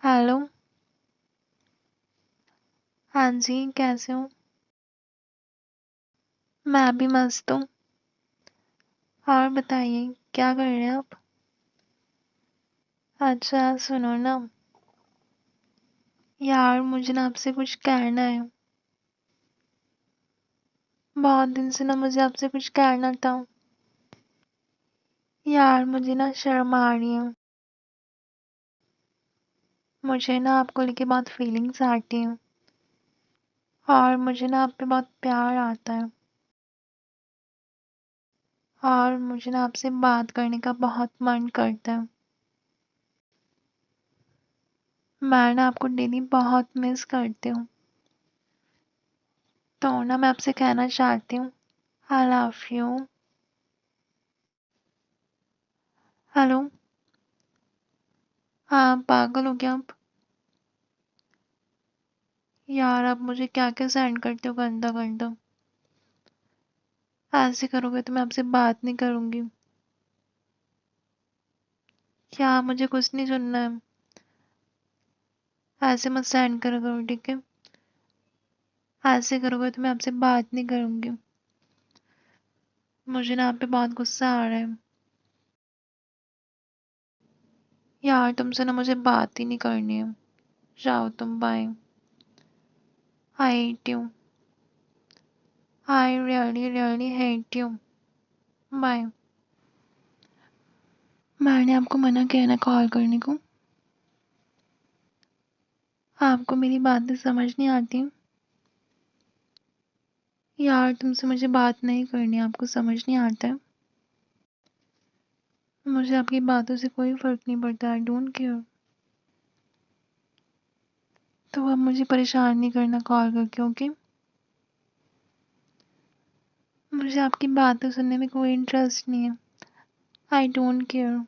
Hello. हाँ जी, कैसे हो? मैं भी मस्त हूँ। और बताइए, क्या कर रहे हैं आप? अच्छा, सुनो ना। यार, मुझे ना आपसे कुछ कहना है। बहुत दिन से ना मुझे आपसे कुछ कहना था। यार, मुझे ना शर्म आ रही है। मुझे ना आपको लेके बहुत फीलिंग्स आती हैं। और मुझे ना आप पे बहुत प्यार आता है। और मुझे ना आपसे बात करने का बहुत मन करता है। मैं ना आपको डेली बहुत मिस करती हूँ। तो ना मैं आपसे कहना चाहती हूँ, आई लव यू। हेलो। हाँ, पागल हो क्या आप? यार, आप मुझे क्या क्या सेंड करते हो गंदा गंदा। ऐसे करोगे तो मैं आपसे बात नहीं करूंगी। क्या मुझे कुछ नहीं सुनना है? ऐसे मत सेंड करा करो, ठीक है? ऐसे करोगे तो मैं आपसे बात नहीं करूंगी। मुझे ना आप पे बहुत गुस्सा आ रहा है। यार, तुमसे ना मुझे बात ही नहीं करनी है। जाओ तुम, bye. I hate you. I really really hate you. Bye. मैंने आपको मना किया ना कॉल करने को। आपको मेरी बातें समझ नहीं आती? यार, तुमसे मुझे बात नहीं करनी, आपको समझ नहीं आता है? मुझे आपकी बातों से कोई फर्क नहीं पड़ता, आई डोंट केयर। तो अब मुझे परेशान नहीं करना कॉल करके, ओके? मुझे आपकी बातें सुनने में कोई इंटरेस्ट नहीं है। I don't care.